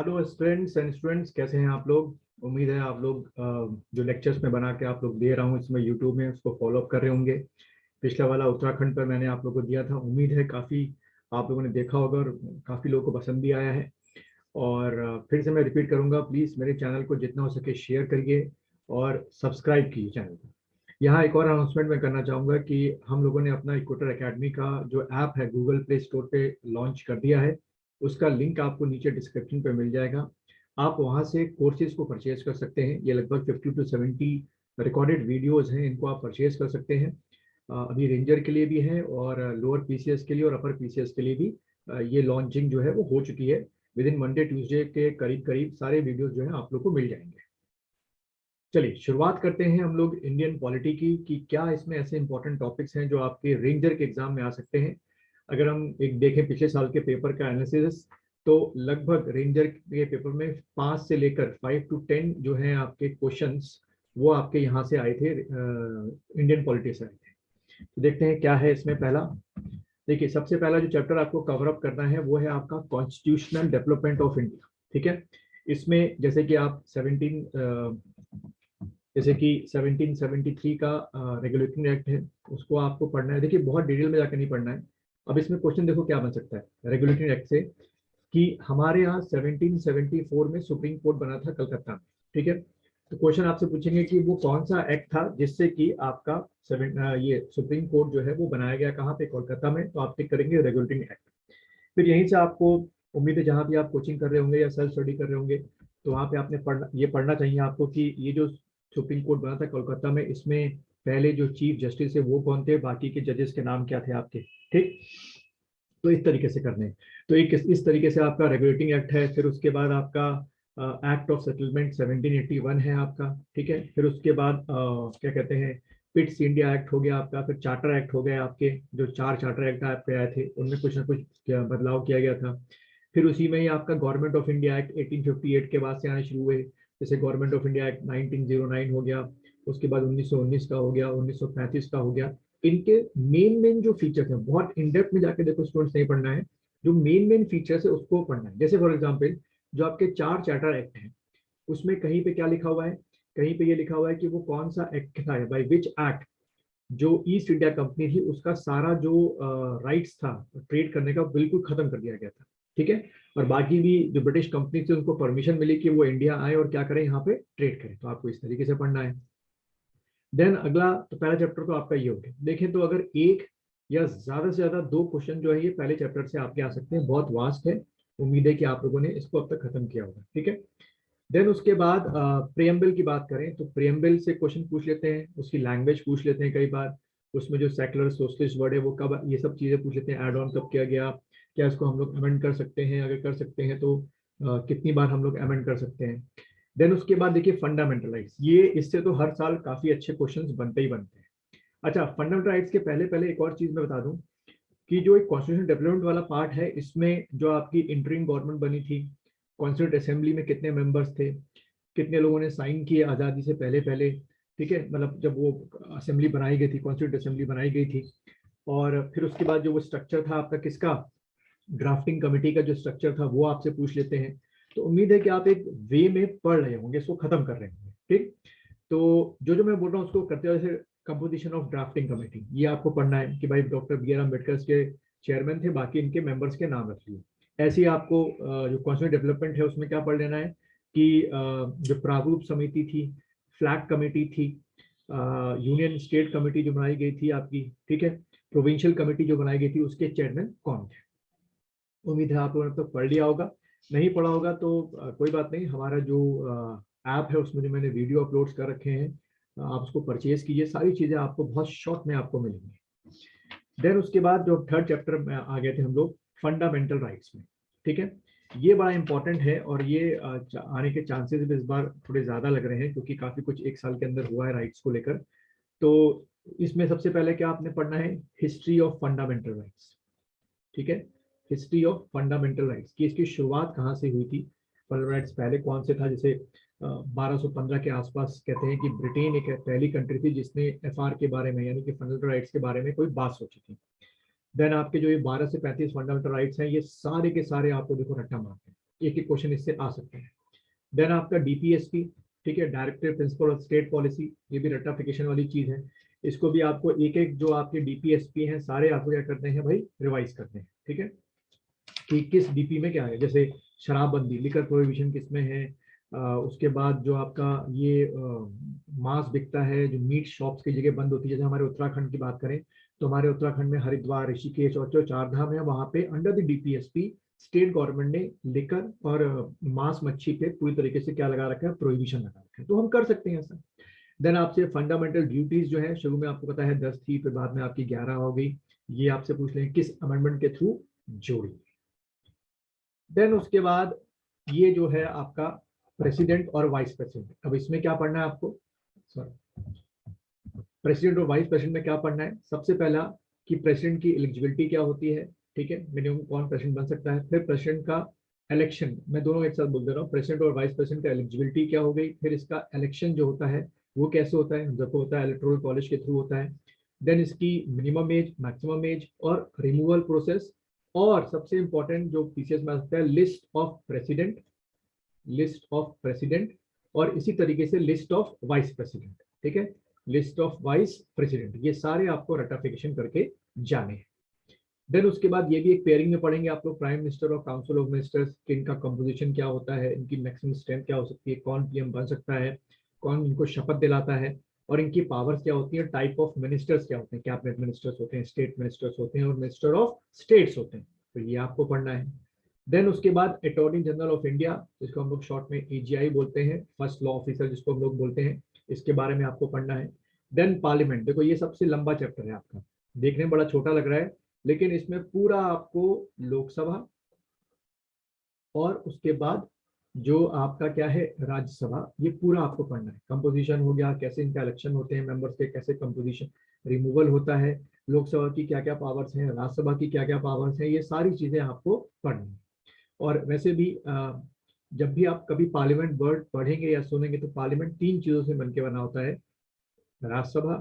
Hello friends and students, कैसे हैं आप लोग। उम्मीद है आप लोग जो लेक्चर्स में बना के आप लोग दे रहा हूँ इसमें यूट्यूब में उसको फॉलो अप कर रहे होंगे। पिछला वाला उत्तराखंड पर मैंने आप लोगों को दिया था। उम्मीद है काफ़ी आप लोगों ने देखा होगा और काफ़ी लोगों को पसंद भी आया है। और फिर से मैं रिपीट करूंगा, प्लीज़ मेरे चैनल को जितना हो सके शेयर करिए और सब्सक्राइब कीजिए चैनल को। यहाँ एक और अनाउंसमेंट मैं करना चाहूँगा कि हम लोगों ने अपना इक्वेटर एकेडमी का जो ऐप है गूगल प्ले स्टोर पे लॉन्च कर दिया है। उसका लिंक आपको नीचे डिस्क्रिप्शन पे मिल जाएगा। आप वहाँ से कोर्सेज को परचेज कर सकते हैं। ये लगभग 50 to 70 रिकॉर्डेड वीडियोज़ हैं, इनको आप परचेज कर सकते हैं। अभी रेंजर के लिए भी है और लोअर पीसीएस के लिए और अपर पीसीएस के लिए भी ये लॉन्चिंग जो है वो हो चुकी है। विद इन मंडे ट्यूसडे के करीब करीब सारे वीडियोज जो है आप लोग को मिल जाएंगे। चलिए शुरुआत करते हैं हम लोग इंडियन पॉलिटी की कि क्या इसमें ऐसे इंपॉर्टेंट टॉपिक्स हैं जो आपके रेंजर के एग्जाम में आ सकते हैं। अगर हम एक देखें पिछले साल के पेपर का एनालिसिस, तो लगभग रेंजर के पेपर में 5 से लेकर 5 to 10 जो है आपके क्वेश्चंस वो आपके यहाँ से आए थे, इंडियन पॉलिटी से आए थे। तो देखते हैं क्या है इसमें। पहला देखिए, सबसे पहला जो चैप्टर आपको कवर अप करना है वो है आपका कॉन्स्टिट्यूशनल डेवलपमेंट ऑफ इंडिया। ठीक है, इसमें जैसे कि आप 1773 का रेगुलेटिंग एक्ट है, उसको आपको पढ़ना है। देखिए बहुत डिटेल में जाकर नहीं पढ़ना है। अब इसमें क्वेश्चन देखो क्या बन सकता है रेगुलेटिंग एक्ट से, कि हमारे यहाँ 1774 में सुप्रीम कोर्ट बना था कलकत्ता में। ठीक है, तो क्वेश्चन आपसे पूछेंगे कि वो कौन सा एक्ट था जिससे कि आपका ये सुप्रीम कोर्ट जो है वो बनाया गया कहाँ पे, कोलकाता में। तो आप टिक करेंगे रेगुलेटिंग एक्ट। फिर यहीं से आपको उम्मीद है जहाँ भी आप कोचिंग कर रहे होंगे या सेल्फ स्टडी कर रहे होंगे, तो वहाँ पे आपने पढ़ना चाहिए आपको कि ये जो सुप्रीम कोर्ट बना था कोलकाता में, इसमें पहले जो चीफ जस्टिस है वो कौन थे, बाकी के जजेस के नाम क्या थे आपके। ठीक, तो इस तरीके से करने हैं। तो एक इस तरीके से आपका रेगुलेटिंग एक्ट है। फिर उसके बाद आपका एक्ट ऑफ सेटलमेंट 1781 है आपका। ठीक है, फिर उसके बाद क्या कहते हैं, पिट्स इंडिया एक्ट हो गया आपका। फिर चार्टर एक्ट हो गया आपके, जो 4 चार्टर एक्ट आपके आए थे उनमें कुछ ना कुछ बदलाव किया गया था। फिर उसी में ही आपका गवर्नमेंट ऑफ इंडिया एक्ट 1858 के बाद से आने शुरू हुए। जैसे गवर्नमेंट ऑफ इंडिया एक्ट 1909 हो गया, उसके बाद 1919 का हो गया, 1935 का हो गया। इनके मेन मेन जो फीचर्स हैं, बहुत इन डेप्थ में जाके देखो स्टूडेंट्स नहीं पढ़ना है, जो मेन मेन फीचर्स है उसको पढ़ना है। जैसे फॉर एग्जांपल जो आपके 4 चार्टर एक्ट हैं, उसमें कहीं पे क्या लिखा हुआ है, कहीं पे ये लिखा हुआ है कि वो कौन सा एक्ट था, बाय विच एक्ट जो ईस्ट इंडिया कंपनी थी उसका सारा जो राइट्स था ट्रेड करने का बिल्कुल खत्म कर दिया गया था। ठीक है, और बाकी भी जो ब्रिटिश कंपनी थी उनको परमिशन मिली कि वो इंडिया आए और क्या करें, यहाँ पे ट्रेड करें। तो आपको इस तरीके से पढ़ना है। देन अगला, तो पहला चैप्टर तो आपका ये हो गया। देखें तो अगर एक या ज्यादा से ज्यादा 2 क्वेश्चन जो है ये पहले चैप्टर से आपके आ सकते हैं, बहुत वास्ट है। उम्मीद है कि आप लोगों ने इसको अब तक खत्म किया होगा। ठीक है, देन उसके बाद प्रियम्बल की बात करें तो प्रियम्बल से क्वेश्चन पूछ लेते हैं, उसकी लैंग्वेज पूछ लेते हैं कई बार। उसमें जो सेकुलर सोशलिस्ट वर्ड है वो कब, ये सब चीजें पूछ लेते हैं। एड ऑन कब किया गया, क्या इसको हम लोग अमेंड कर सकते हैं, अगर कर सकते हैं तो कितनी बार हम लोग अमेंड कर सकते हैं। देन उसके बाद देखिए फंडामेंटल राइट्स, ये इससे तो हर साल काफी अच्छे क्वेश्चंस बनते ही बनते हैं। अच्छा, फंडामेंटल राइट्स के पहले पहले एक और चीज मैं बता दूं कि जो एक कॉन्स्टिट्यूशन डेवलपमेंट वाला पार्ट है, इसमें जो आपकी इंटरिम गवर्नमेंट बनी थी, कॉन्स्टिट्यूंट असेंबली में कितने मेंबर्स थे, कितने लोगों ने साइन किए आज़ादी से पहले पहले। ठीक है, मतलब जब वो असेंबली बनाई गई थी, कॉन्स्टिट्यूंट असेंबली बनाई गई थी। और फिर उसके बाद जो वो स्ट्रक्चर था आपका किसका, ड्राफ्टिंग कमेटी का जो स्ट्रक्चर था वो आपसे पूछ लेते हैं। तो उम्मीद है कि आप एक वे में पढ़ रहे होंगे, इसको खत्म कर रहे होंगे। ठीक, तो जो जो मैं बोल रहा हूँ उसको करते हुए, जैसे कंपोजिशन ऑफ ड्राफ्टिंग कमेटी, ये आपको पढ़ना है कि भाई डॉक्टर बी आर अम्बेडकर के चेयरमैन थे, बाकी इनके मेंबर्स के नाम रख लिए। ऐसे ही आपको जो कॉन्स्टिट्यूशन डेवलपमेंट है उसमें क्या पढ़ लेना है कि जो प्रारूप समिति थी, फ्लैग कमेटी थी, यूनियन स्टेट कमेटी जो बनाई गई थी आपकी, ठीक है, प्रोविंशियल कमेटी जो बनाई गई थी उसके चेयरमैन कौन थे। उम्मीद है आप लोगों ने तो पढ़ लिया होगा। नहीं पढ़ा होगा तो कोई बात नहीं, हमारा जो ऐप है उसमें जो मैंने वीडियो अपलोड्स कर रखे हैं, आप उसको परचेज कीजिए। सारी चीज़ें आपको बहुत शॉर्ट में आपको मिलेंगी। देन उसके बाद जो थर्ड चैप्टर में आ गए थे हम लोग, फंडामेंटल राइट्स में। ठीक है, ये बड़ा इंपॉर्टेंट है और ये आने के चांसेस भी इस बार थोड़े ज़्यादा लग रहे हैं, क्योंकि काफ़ी कुछ एक साल के अंदर हुआ है राइट्स को लेकर। तो इसमें सबसे पहले क्या आपने पढ़ना है, हिस्ट्री ऑफ फंडामेंटल राइट्स। ठीक है, हिस्ट्री ऑफ फंडामेंटल राइट्स की इसकी शुरुआत कहाँ से हुई थी, फंडामेंटल राइट्स पहले कौन से था। जैसे 1215 के आसपास कहते हैं कि ब्रिटेन एक पहली कंट्री थी जिसने एफआर के बारे में, यानी कि फंडामेंटल राइट्स के बारे में कोई बात सोची थी। देन आपके जो ये 12 से 35 फंडामेंटल राइट्स हैं, ये सारे के सारे आपको देखो रट्टा मारते हैं। एक एक क्वेश्चन इससे आ सकते हैं। देन आपका डीपीएसपी, ठीक है, directive principle of state policy, ये भी रट्टाफिकेशन वाली चीज है। इसको भी आपको एक एक जो आपके डीपीएसपी हैं सारे आपको क्या करते हैं भाई, रिवाइज करते हैं, ठीक है, कि किस डीपी में क्या है। जैसे शराबबंदी, लिकर प्रोहिबिशन किस में है, उसके बाद जो आपका ये मांस बिकता है, जो मीट शॉप्स की जगह बंद होती है। जैसे हमारे उत्तराखंड की बात करें तो हमारे उत्तराखंड में हरिद्वार, ऋषिकेश और जो चार धाम है वहां पे under the DPSP state government ने लिकर और मांस मच्छी पे पूरी तरीके से क्या लगा रखा है, प्रोहिबिशन लगा रखा है। तो हम कर सकते हैं ऐसा। देन आपसे फंडामेंटल ड्यूटीज जो है, शुरू में आपको पता है 10 थी, फिर बाद में आपकी 11 हो गई। ये आपसे पूछ लेंगे किस अमेंडमेंट के थ्रू जोड़ी। देन उसके बाद ये जो है आपका प्रेसिडेंट और वाइस प्रेसिडेंट। अब इसमें क्या पढ़ना है आपको, सॉरी, प्रेसिडेंट और वाइस प्रेसिडेंट में क्या पढ़ना है। सबसे पहला कि प्रेसिडेंट की एलिजिबिलिटी क्या होती है, ठीक है, मिनिमम कौन प्रेसिडेंट बन सकता है। फिर प्रेसिडेंट का इलेक्शन, मैं दोनों एक साथ बोल दे रहा हूँ, प्रेसिडेंट और वाइस प्रेसिडेंट का एलिजिबिलिटी क्या हो गई। फिर इसका इलेक्शन जो होता है वो कैसे होता है, जब होता है इलेक्टोरल कॉलेज के थ्रू होता है। देन इसकी मिनिमम एज, मैक्सिमम एज और रिमूवल प्रोसेस। और सबसे इंपॉर्टेंट जो पीसीएस में आता है, list of president, list of president, और इसी तरीके से लिस्ट ऑफ वाइस प्रेसिडेंट, ठीक है, लिस्ट ऑफ वाइस प्रेसिडेंट। ये सारे आपको रटिफिकेशन करके जाने हैं। देन उसके बाद ये भी एक पेयरिंग में पढ़ेंगे आप लोग, प्राइम मिनिस्टर और काउंसिल ऑफ मिनिस्टर्स, इनका कंपोजिशन क्या होता है, इनकी मैक्सिमम स्ट्रेंथ क्या हो सकती है, कौन पीएम बन सकता है, कौन इनको शपथ दिलाता है, और इनकी पावर्स क्या होती है, टाइप ऑफ मिनिस्टर्स क्या होते हैं, कैबिनेट मिनिस्टर्स होते हैं, स्टेट मिनिस्टर्स होते हैं और मिनिस्टर ऑफ स्टेट्स होते हैं। तो ये आपको पढ़ना है। देन उसके बाद अटॉर्नी जनरल ऑफ इंडिया, जिसको हम लोग शॉर्ट में एजीआई बोलते हैं, फर्स्ट लॉ ऑफिसर जिसको हम लोग बोलते हैं, इसके बारे में आपको पढ़ना है। देन पार्लियामेंट, देखो ये सबसे लंबा चैप्टर है आपका, देखने में बड़ा छोटा लग रहा है, लेकिन इसमें पूरा आपको लोकसभा और उसके बाद जो आपका क्या है राज्यसभा, ये पूरा आपको पढ़ना है। कंपोजिशन हो गया, कैसे इनका इलेक्शन होते हैं मेंबर्स के, कैसे कंपोजिशन रिमूवल होता है, लोकसभा की क्या क्या पावर्स हैं, राज्यसभा की क्या क्या पावर्स हैं, ये सारी चीजें आपको पढ़नी है। और वैसे भी जब भी आप कभी पार्लियामेंट वर्ड पढ़ेंगे या सुनेंगे तो पार्लियामेंट तीन चीजों से बनके बना होता है, राज्यसभा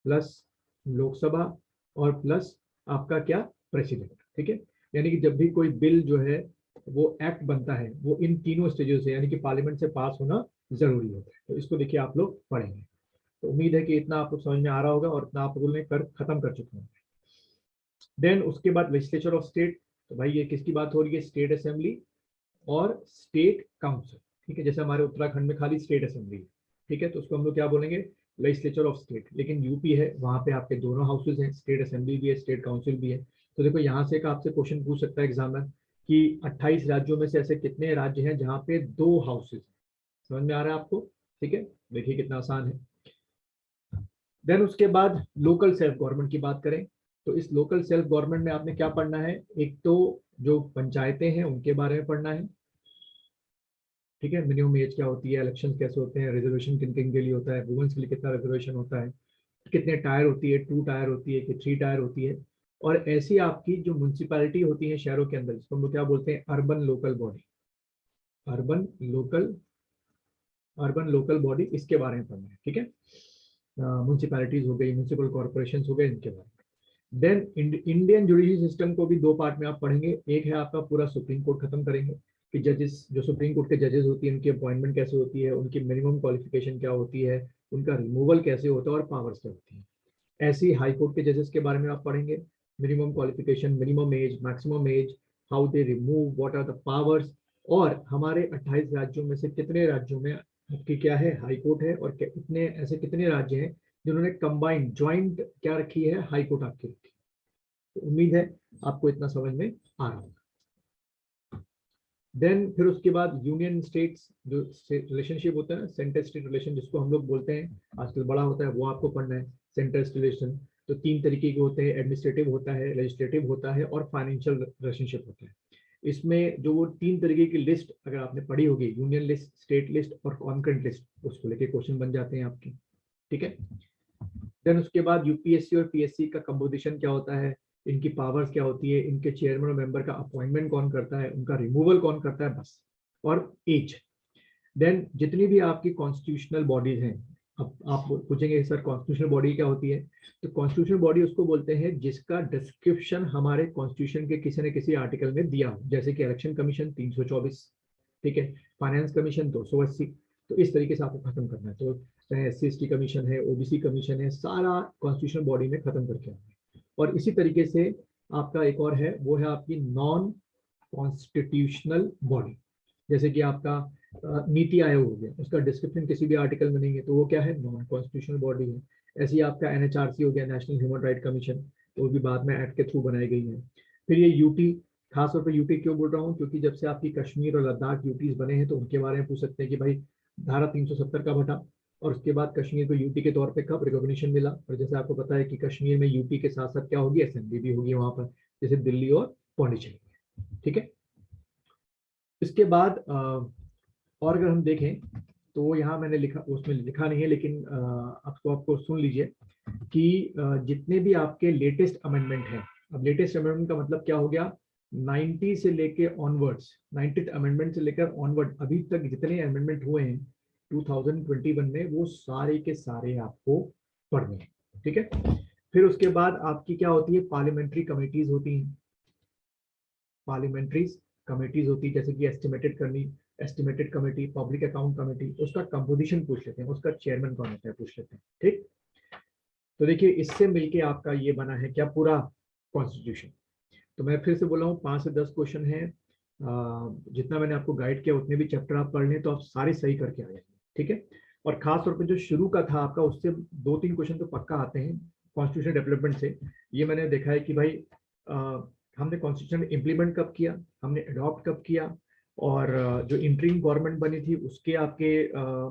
प्लस लोकसभा और प्लस आपका क्या, प्रेसिडेंट, ठीक है। यानी कि जब भी कोई बिल जो है वो एक्ट बनता है वो इन तीनों स्टेजों से यानी कि पार्लियामेंट से पास होना जरूरी होता है। तो इसको देखिए आप लोग पढ़ेंगे। तो उम्मीद है कि इतना आपको समझ में आ रहा होगा और इतना आप लोगों ने कर खत्म कर चुके होंगे। देन उसके बाद लेजिस्लेचर ऑफ स्टेट, तो भाई ये किसकी बात हो रही है, स्टेट असेंबली और स्टेट काउंसिल, ठीक है। जैसे हमारे उत्तराखंड में खाली स्टेट असेंबली है, ठीक है, तो उसको हम लोग क्या बोलेंगे, लेजिस्लेचर ऑफ स्टेट। लेकिन यूपी है, वहां पे आपके दोनों हाउसेज हैं, स्टेट असेंबली भी है, स्टेट काउंसिल भी है। तो देखो यहाँ से एक आपसे क्वेश्चन पूछ सकता है एग्जामिनर कि 28 राज्यों में से ऐसे कितने राज्य हैं जहाँ पे 2 हाउसेज। समझ में आ रहा है आपको, ठीक है, देखिए कितना आसान है। देन उसके बाद लोकल सेल्फ गवर्नमेंट की बात करें तो इस लोकल सेल्फ गवर्नमेंट में आपने क्या पढ़ना है, एक तो जो पंचायतें हैं उनके बारे में पढ़ना है, ठीक है, मिनिमम एज क्या होती है, इलेक्शन कैसे होते हैं, रिजर्वेशन किन किन के लिए होता है, वुमेन्स के लिए कितना रिजर्वेशन होता है, कितने टायर होती है, 2 टायर होती है कि 3 टायर होती है। और ऐसी आपकी जो म्यूनसिपैलिटी होती है शहरों के अंदर, जिसको हम लोग क्या बोलते हैं, urban local body, urban local, urban local body, इसके बारे में पढ़ना है, ठीक है। म्यूनसिपैलिटीज हो गई, म्यूनसिपल कॉर्पोरेशन हो गए, इनके बारे में। देन इंडियन जुडिशरी सिस्टम को भी 2 पार्ट में आप पढ़ेंगे। एक है आपका पूरा सुप्रीम कोर्ट खत्म करेंगे कि जजेस, जो सुप्रीम कोर्ट के जजेस होती है उनकी अपॉइंटमेंट कैसे होती है, उनकी मिनिमम क्वालिफिकेशन क्या होती है, उनका रिमूवल कैसे होता है और पावर्स क्या होती है। ऐसे ही हाई कोर्ट के जजेस के बारे में आप पढ़ेंगे, minimum qualification, minimum age, maximum age, how they remove, what are the powers. और हमारे 28 राज्यों में से कितने राज्यों में आपकी क्या है, हाई कोर्ट है, और कितने ऐसे कितने राज्य हैं जिन्होंने कंबाइंड ज्वाइंट क्या रखी है, हाई कोर्ट आपकी रखी है। तो उम्मीद है आपको इतना समझ में आ रहा होगा। देन फिर उसके बाद यूनियन स्टेट्स जो रिलेशनशिप होता है, सेंटर स्टेट रिलेशन जिसको हम लोग बोलते हैं, आजकल बड़ा होता है, वो आपको पढ़ना है। सेंटर स्टेट रिलेशन तो 3 तरीके के होते हैं, एडमिनिस्ट्रेटिव होता है, लेजिस्लेटिव होता है और फाइनेंशियल रिलेशनशिप होता है। इसमें जो वो 3 तरीके की लिस्ट अगर आपने पढ़ी होगी, यूनियन लिस्ट, स्टेट लिस्ट और कॉन्करेंट लिस्ट, उसको लेके क्वेश्चन बन जाते हैं आपके, ठीक है। देन उसके बाद यूपीएससी और पीएससी का कंपोजिशन क्या होता है, इनकी पावर्स क्या होती है, इनके चेयरमैन और मेंबर का अपॉइंटमेंट कौन करता है, उनका रिमूवल कौन करता है, बस, और एज। देन जितनी भी आपकी कॉन्स्टिट्यूशनल बॉडीज हैं, अब आप पूछेंगे सर कॉन्स्टिट्यूशनल बॉडी क्या होती है, तो कॉन्स्टिट्यूशनल बॉडी उसको बोलते हैं जिसका डिस्क्रिप्शन हमारे कॉन्स्टिट्यूशन के किसी न किसी आर्टिकल में दिया हो, जैसे कि इलेक्शन कमीशन 324, ठीक है, फाइनेंस कमीशन 280। तो इस तरीके से आपको खत्म करना है, तो चाहे SC/ST कमीशन है, OBC कमीशन है, सारा कॉन्स्टिट्यूशनल बॉडी में खत्म करके आए। और इसी तरीके से आपका एक और है, वो है आपकी नॉन कॉन्स्टिट्यूशनल बॉडी, जैसे कि आपका नीति आयोग हो गया, उसका डिस्क्रिप्शन किसी भी आर्टिकल में नहीं है, तो वो क्या है, नॉन कॉन्स्टिट्यूशनल बॉडी है। ऐसे ही आपका NHRC हो गया, नेशनल ह्यूमन राइट कमीशन, तो वो भी बाद में एक्ट के थ्रू बनाई गई है। फिर ये यूटी, खासतौर पर यूटी क्यों बोल रहा हूँ, क्योंकि जब से आपकी कश्मीर और लद्दाख यूटीज बने हैं, तो उनके बारे में पूछ सकते हैं कि भाई धारा 370 कब हटा, और उसके बाद कश्मीर को यूटी के तौर पे कब रिकॉग्निशन मिला। और जैसे आपको पता है कि कश्मीर में यूटी के साथ साथ क्या होगी, असेंबली भी होगी वहां पर, जैसे दिल्ली और पौंडीचेरी, ठीक है। इसके बाद और अगर हम देखें तो वो यहाँ मैंने लिखा, उसमें लिखा नहीं है, लेकिन आपको सुन लीजिए कि जितने भी आपके लेटेस्ट अमेंडमेंट हैं, अब लेटेस्ट अमेंडमेंट का मतलब क्या हो गया, 90 से लेके ऑनवर्ड्स, 90th अमेंडमेंट से लेकर ऑनवर्ड अभी तक जितने अमेंडमेंट हुए हैं 2021 में, वो सारे के सारे आपको पढ़ने हैं, ठीक है। फिर उसके बाद आपकी क्या होती है, पार्लियामेंट्री कमेटीज होती हैं, पार्लियामेंट्री कमेटीज होती है, जैसे कि estimated committee, public account committee, उसका कंपोजिशन पूछ लेते हैं, उसका चेयरमैन कौन होता है पूछ लेते हैं, ठीक। तो देखिए इससे मिलके आपका ये बना है क्या, पूरा कॉन्स्टिट्यूशन। तो मैं फिर से बोला हूँ 5 से 10 क्वेश्चन है, जितना मैंने आपको गाइड किया उतने भी चैप्टर आप पढ़ लें तो आप सारे सही करके आ जाएंगे, ठीक है। और खास तौर पर जो शुरू का था आपका, उससे 2-3 क्वेश्चन तो पक्का आते हैं कॉन्स्टिट्यूशन डेवलपमेंट से। ये मैंने देखा है कि भाई हमने कॉन्स्टिट्यूशन इम्प्लीमेंट कब किया, हमने अडॉप्ट कब किया, और जो इंटरिम गवर्नमेंट बनी थी उसके आपके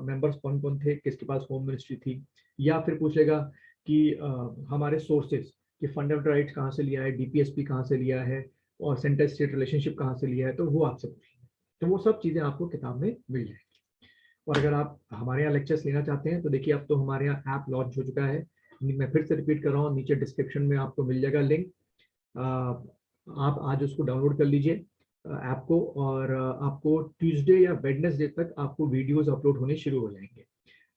मेंबर्स कौन कौन थे, किसके पास होम मिनिस्ट्री थी, या फिर पूछेगा कि हमारे सोर्सेज कि फंडामेंटल राइट्स कहाँ से लिया है, DPSP कहाँ से लिया है, और सेंटर स्टेट रिलेशनशिप कहाँ से लिया है, तो वो आपसे पूछेंगे। तो वो सब चीज़ें आपको किताब में मिल जाएगी। और अगर आप हमारे यहाँ लेक्चर्स लेना चाहते हैं तो देखिए, अब तो हमारे यहाँ ऐप लॉन्च हो चुका है, मैं फिर से रिपीट कर रहा हूँ, नीचे डिस्क्रिप्शन में आपको मिल जाएगा लिंक, आप आज उसको डाउनलोड कर लीजिए ऐप को, और आपको ट्यूसडे या वेडनेसडे तक आपको वीडियोस अपलोड होने शुरू हो जाएंगे।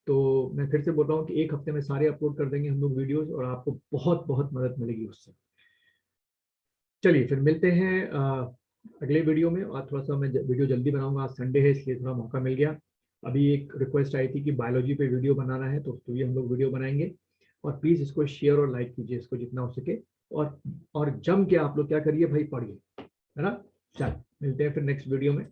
तो मैं फिर से बोल रहा हूँ कि 1 हफ्ते में सारे अपलोड कर देंगे हम लोग वीडियोस, और आपको बहुत बहुत मदद मिलेगी उससे। चलिए फिर मिलते हैं अगले वीडियो में, और थोड़ा सा मैं वीडियो जल्दी बनाऊंगा, आज संडे है इसलिए थोड़ा मौका मिल गया। अभी एक रिक्वेस्ट आई थी कि बायोलॉजी पे वीडियो बनाना है, तो ये हम लोग वीडियो बनाएंगे, और प्लीज़ इसको शेयर और लाइक कीजिए इसको जितना हो सके, और जम के आप लोग क्या करिए भाई, पढ़िए, है ना। चल मिलते हैं फिर नेक्स्ट वीडियो में।